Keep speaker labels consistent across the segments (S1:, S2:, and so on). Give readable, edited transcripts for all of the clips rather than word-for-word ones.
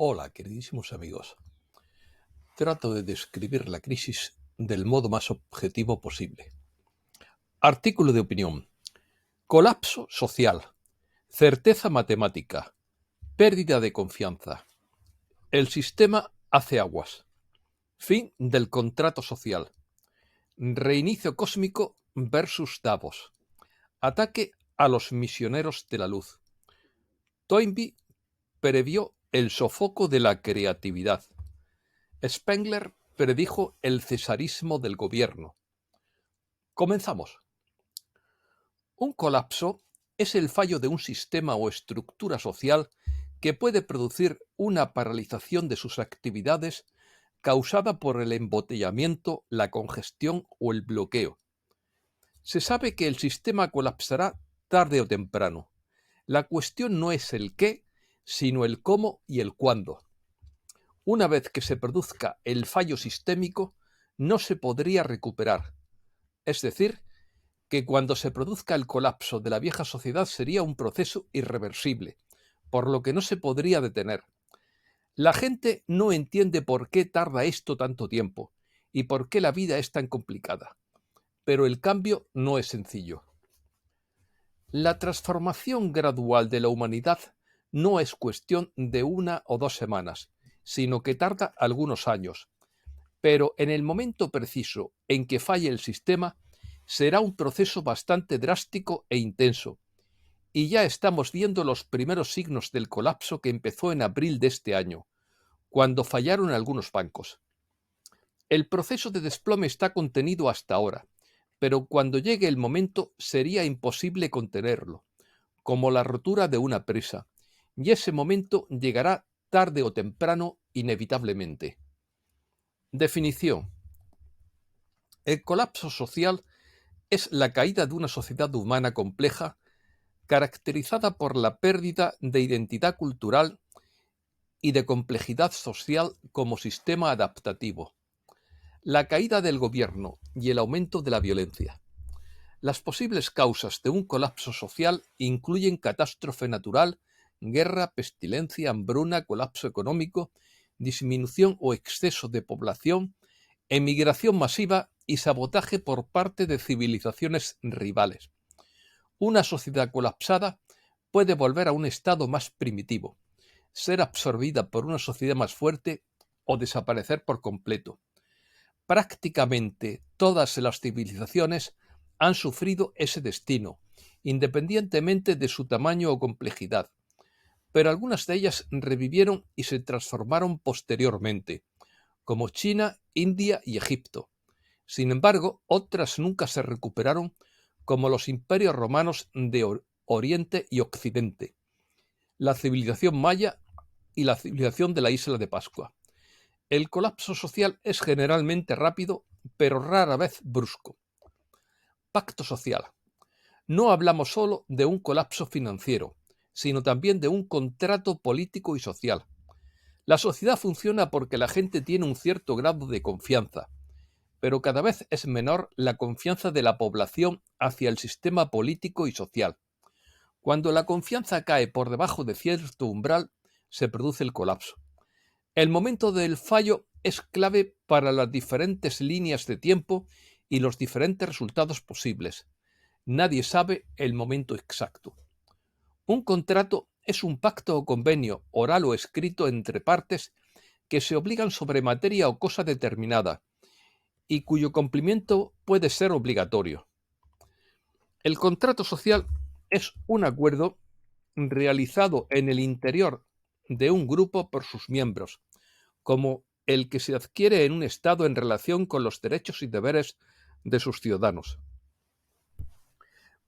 S1: Hola, queridísimos amigos. Trato de describir la crisis del modo más objetivo posible. Artículo de opinión. Colapso social. Certeza matemática. Pérdida de confianza. El sistema hace aguas. Fin del contrato social. Reinicio cósmico versus Davos. Ataque a los misioneros de la luz. Toynbee previó el sofoco de la creatividad. Spengler predijo el cesarismo del gobierno. Comenzamos. Un colapso es el fallo de un sistema o estructura social que puede producir una paralización de sus actividades causada por el embotellamiento, la congestión o el bloqueo. Se sabe que el sistema colapsará tarde o temprano. La cuestión no es el qué, sino el cómo y el cuándo. Una vez que se produzca el fallo sistémico, no se podría recuperar. Es decir, que cuando se produzca el colapso de la vieja sociedad sería un proceso irreversible, por lo que no se podría detener. La gente no entiende por qué tarda esto tanto tiempo y por qué la vida es tan complicada. Pero el cambio no es sencillo. La transformación gradual de la humanidad no es cuestión de 1 o 2 semanas, sino que tarda algunos años. Pero en el momento preciso en que falle el sistema, será un proceso bastante drástico e intenso, y ya estamos viendo los primeros signos del colapso que empezó en abril de este año, cuando fallaron algunos bancos. El proceso de desplome está contenido hasta ahora, pero cuando llegue el momento sería imposible contenerlo, como la rotura de una presa, y ese momento llegará tarde o temprano inevitablemente. Definición. El colapso social es la caída de una sociedad humana compleja caracterizada por la pérdida de identidad cultural y de complejidad social como sistema adaptativo, la caída del gobierno y el aumento de la violencia. Las posibles causas de un colapso social incluyen catástrofe natural, guerra, pestilencia, hambruna, colapso económico, disminución o exceso de población, emigración masiva y sabotaje por parte de civilizaciones rivales. Una sociedad colapsada puede volver a un estado más primitivo, ser absorbida por una sociedad más fuerte o desaparecer por completo. Prácticamente todas las civilizaciones han sufrido ese destino, independientemente de su tamaño o complejidad, pero algunas de ellas revivieron y se transformaron posteriormente, como China, India y Egipto. Sin embargo, otras nunca se recuperaron, como los imperios romanos de Oriente y Occidente, la civilización maya y la civilización de la isla de Pascua. El colapso social es generalmente rápido, pero rara vez brusco. Pacto social. No hablamos solo de un colapso financiero, sino también de un contrato político y social. La sociedad funciona porque la gente tiene un cierto grado de confianza, pero cada vez es menor la confianza de la población hacia el sistema político y social. Cuando la confianza cae por debajo de cierto umbral, se produce el colapso. El momento del fallo es clave para las diferentes líneas de tiempo y los diferentes resultados posibles. Nadie sabe el momento exacto. Un contrato es un pacto o convenio, oral o escrito entre partes, que se obligan sobre materia o cosa determinada, y cuyo cumplimiento puede ser obligatorio. El contrato social es un acuerdo realizado en el interior de un grupo por sus miembros, como el que se adquiere en un Estado en relación con los derechos y deberes de sus ciudadanos.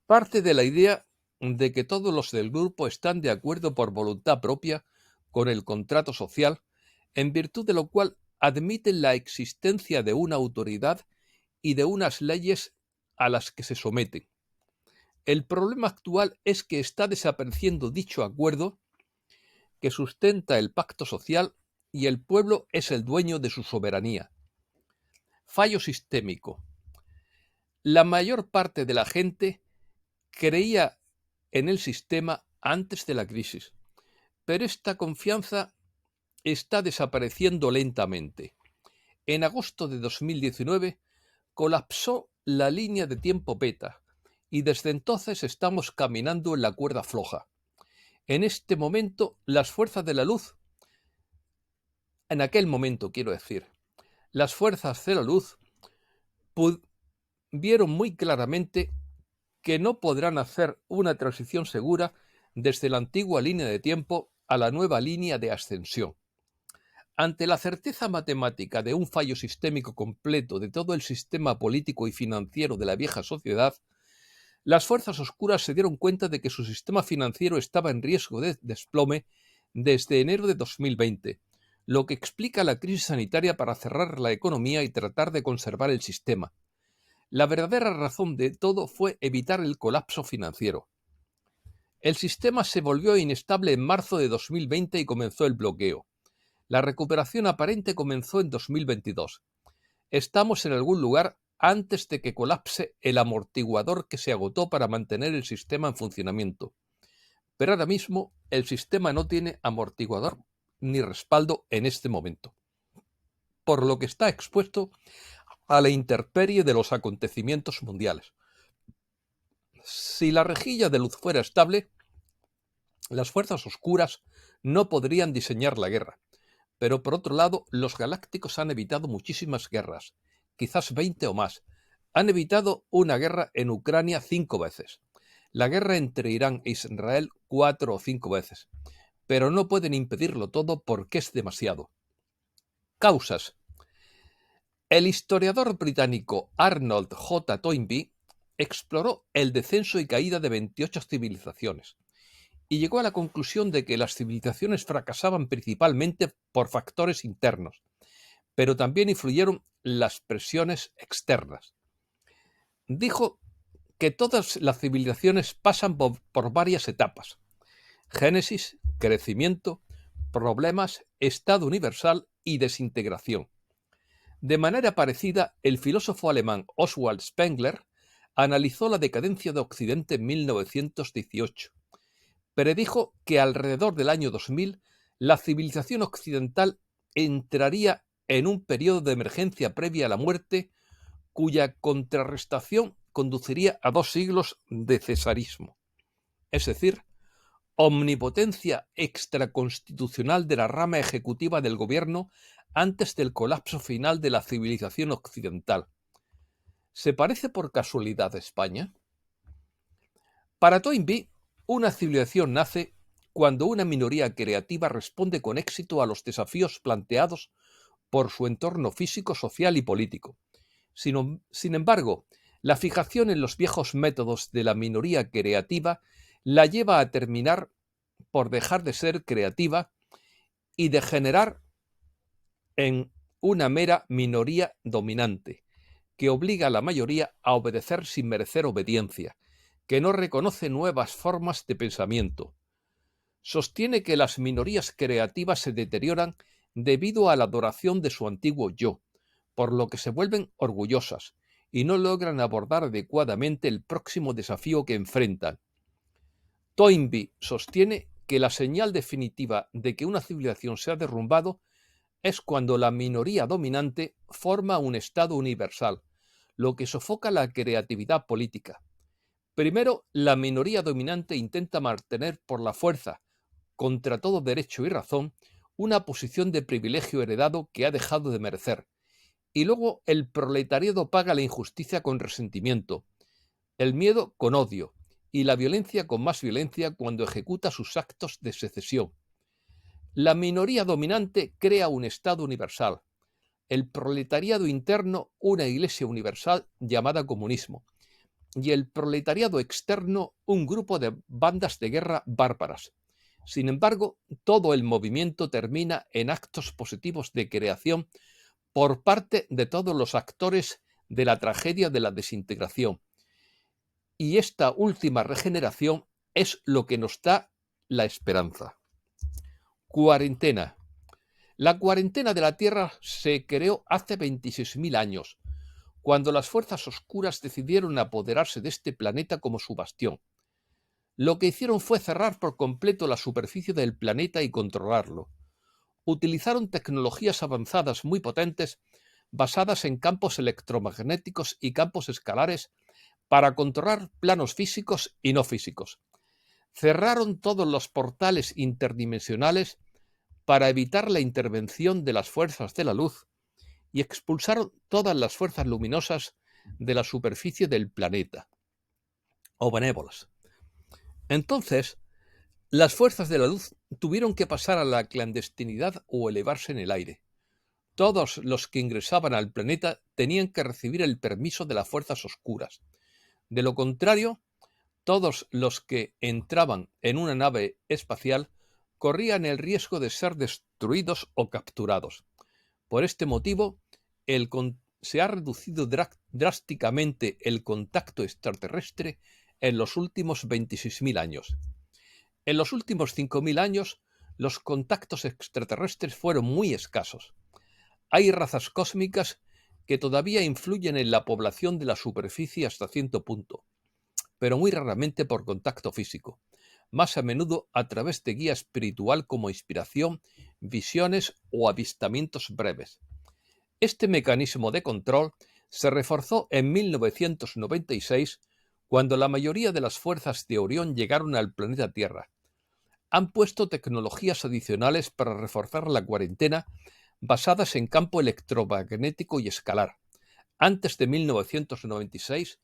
S1: Parte de la idea de que todos los del grupo están de acuerdo por voluntad propia con el contrato social, en virtud de lo cual admiten la existencia de una autoridad y de unas leyes a las que se someten. El problema actual es que está desapareciendo dicho acuerdo que sustenta el pacto social y el pueblo es el dueño de su soberanía. Fallo sistémico. La mayor parte de la gente creía en el sistema antes de la crisis, pero esta confianza está desapareciendo lentamente. En agosto de 2019 colapsó la línea de tiempo beta y desde entonces estamos caminando en la cuerda floja. En este momento, las fuerzas de la luz, en aquel momento quiero decir, las fuerzas de la luz vieron muy claramente que no podrán hacer una transición segura desde la antigua línea de tiempo a la nueva línea de ascensión. Ante la certeza matemática de un fallo sistémico completo de todo el sistema político y financiero de la vieja sociedad, las fuerzas oscuras se dieron cuenta de que su sistema financiero estaba en riesgo de desplome desde enero de 2020, lo que explica la crisis sanitaria para cerrar la economía y tratar de conservar el sistema. La verdadera razón de todo fue evitar el colapso financiero. El sistema se volvió inestable en marzo de 2020 y comenzó el bloqueo. La recuperación aparente comenzó en 2022. Estamos en algún lugar antes de que colapse el amortiguador que se agotó para mantener el sistema en funcionamiento. Pero ahora mismo el sistema no tiene amortiguador ni respaldo en este momento, por lo que está expuesto a la intemperie de los acontecimientos mundiales. Si la rejilla de luz fuera estable, las fuerzas oscuras no podrían diseñar la guerra. Pero por otro lado, los galácticos han evitado muchísimas guerras, quizás 20 o más. Han evitado una guerra en Ucrania 5 veces, la guerra entre Irán e Israel 4 o 5 veces, pero no pueden impedirlo todo porque es demasiado. Causas. El historiador británico Arnold J. Toynbee exploró el descenso y caída de 28 civilizaciones y llegó a la conclusión de que las civilizaciones fracasaban principalmente por factores internos, pero también influyeron las presiones externas. Dijo que todas las civilizaciones pasan por varias etapas: génesis, crecimiento, problemas, estado universal y desintegración. De manera parecida, el filósofo alemán Oswald Spengler analizó la decadencia de Occidente en 1918. Predijo que alrededor del año 2000 la civilización occidental entraría en un periodo de emergencia previa a la muerte, cuya contrarrestación conduciría a 2 siglos de cesarismo, es decir, omnipotencia extraconstitucional de la rama ejecutiva del gobierno antes del colapso final de la civilización occidental. ¿Se parece por casualidad a España? Para Toynbee, una civilización nace cuando una minoría creativa responde con éxito a los desafíos planteados por su entorno físico, social y político. Sin embargo, la fijación en los viejos métodos de la minoría creativa la lleva a terminar por dejar de ser creativa y degenerar en una mera minoría dominante, que obliga a la mayoría a obedecer sin merecer obediencia, que no reconoce nuevas formas de pensamiento. Sostiene que las minorías creativas se deterioran debido a la adoración de su antiguo yo, por lo que se vuelven orgullosas y no logran abordar adecuadamente el próximo desafío que enfrentan. Toynbee sostiene que la señal definitiva de que una civilización se ha derrumbado es cuando la minoría dominante forma un estado universal, lo que sofoca la creatividad política. Primero, la minoría dominante intenta mantener por la fuerza, contra todo derecho y razón, una posición de privilegio heredado que ha dejado de merecer. Y luego el proletariado paga la injusticia con resentimiento, el miedo con odio y la violencia con más violencia cuando ejecuta sus actos de secesión. La minoría dominante crea un Estado universal, el proletariado interno una iglesia universal llamada comunismo, y el proletariado externo un grupo de bandas de guerra bárbaras. Sin embargo, todo el movimiento termina en actos positivos de creación por parte de todos los actores de la tragedia de la desintegración. Y esta última regeneración es lo que nos da la esperanza. Cuarentena. La cuarentena de la Tierra se creó hace 26.000 años, cuando las fuerzas oscuras decidieron apoderarse de este planeta como su bastión. Lo que hicieron fue cerrar por completo la superficie del planeta y controlarlo. utilizaron tecnologías avanzadas muy potentes basadas en campos electromagnéticos y campos escalares para controlar planos físicos y no físicos. Cerraron todos los portales interdimensionales para evitar la intervención de las fuerzas de la luz y expulsaron todas las fuerzas luminosas de la superficie del planeta, o benévolas. Entonces, las fuerzas de la luz tuvieron que pasar a la clandestinidad o elevarse en el aire. Todos los que ingresaban al planeta tenían que recibir el permiso de las fuerzas oscuras. De lo contrario, todos los que entraban en una nave espacial corrían el riesgo de ser destruidos o capturados. Por este motivo, se ha reducido drásticamente el contacto extraterrestre en los últimos 26.000 años. En los últimos 5.000 años, los contactos extraterrestres fueron muy escasos. Hay razas cósmicas que todavía influyen en la población de la superficie hasta cierto punto, pero muy raramente por contacto físico, más a menudo a través de guía espiritual como inspiración, visiones o avistamientos breves. Este mecanismo de control se reforzó en 1996 cuando la mayoría de las fuerzas de Orión llegaron al planeta Tierra. Han puesto tecnologías adicionales para reforzar la cuarentena basadas en campo electromagnético y escalar. Antes de 1996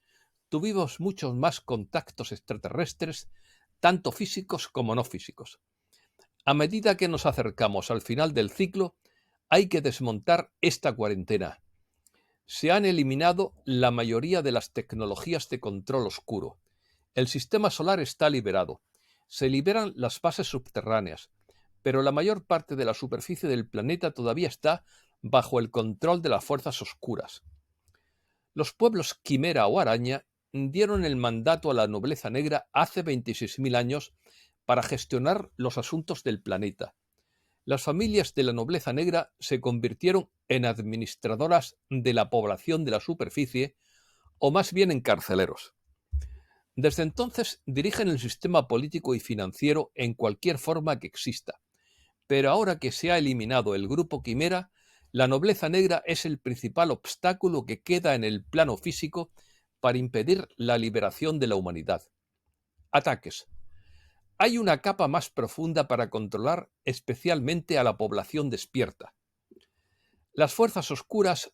S1: tuvimos muchos más contactos extraterrestres, tanto físicos como no físicos. A medida que nos acercamos al final del ciclo, hay que desmontar esta cuarentena. Se han eliminado la mayoría de las tecnologías de control oscuro. El sistema solar está liberado. Se liberan las bases subterráneas, pero la mayor parte de la superficie del planeta todavía está bajo el control de las fuerzas oscuras. Los pueblos quimera o araña dieron el mandato a la nobleza negra hace 26.000 años para gestionar los asuntos del planeta. Las familias de la nobleza negra se convirtieron en administradoras de la población de la superficie, o más bien en carceleros. Desde entonces dirigen el sistema político y financiero en cualquier forma que exista. Pero ahora que se ha eliminado el grupo quimera, la nobleza negra es el principal obstáculo que queda en el plano físico para impedir la liberación de la humanidad. Ataques. Hay una capa más profunda para controlar especialmente a la población despierta. Las fuerzas oscuras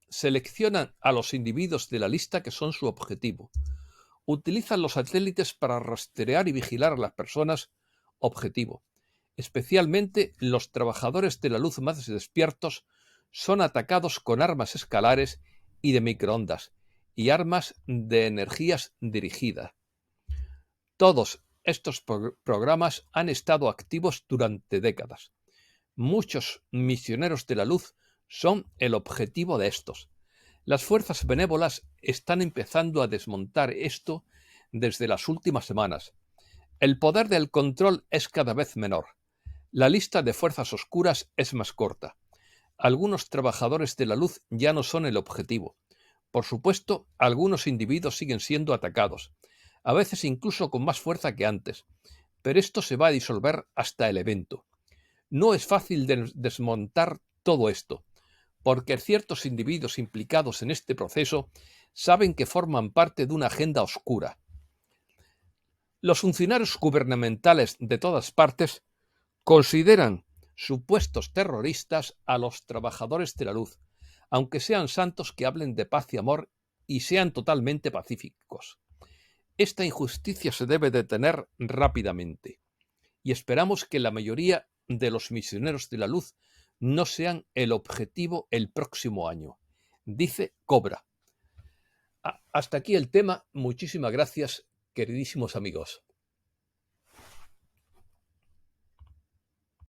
S1: seleccionan a los individuos de la lista que son su objetivo. Utilizan los satélites para rastrear y vigilar a las personas objetivo. Especialmente los trabajadores de la luz más despiertos son atacados con armas escalares y de microondas y armas de energías dirigidas. Todos estos programas han estado activos durante décadas. Muchos misioneros de la luz son el objetivo de estos. Las fuerzas benévolas están empezando a desmontar esto desde las últimas semanas. El poder del control es cada vez menor. La lista de fuerzas oscuras es más corta. Algunos trabajadores de la luz ya no son el objetivo. Por supuesto, algunos individuos siguen siendo atacados, a veces incluso con más fuerza que antes, pero esto se va a disolver hasta el evento. No es fácil desmontar todo esto, porque ciertos individuos implicados en este proceso saben que forman parte de una agenda oscura. Los funcionarios gubernamentales de todas partes consideran supuestos terroristas a los trabajadores de la luz, aunque sean santos que hablen de paz y amor y sean totalmente pacíficos. Esta injusticia se debe detener rápidamente y esperamos que la mayoría de los misioneros de la luz no sean el objetivo el próximo año, dice Cobra. Hasta aquí el tema. Muchísimas gracias, queridísimos amigos.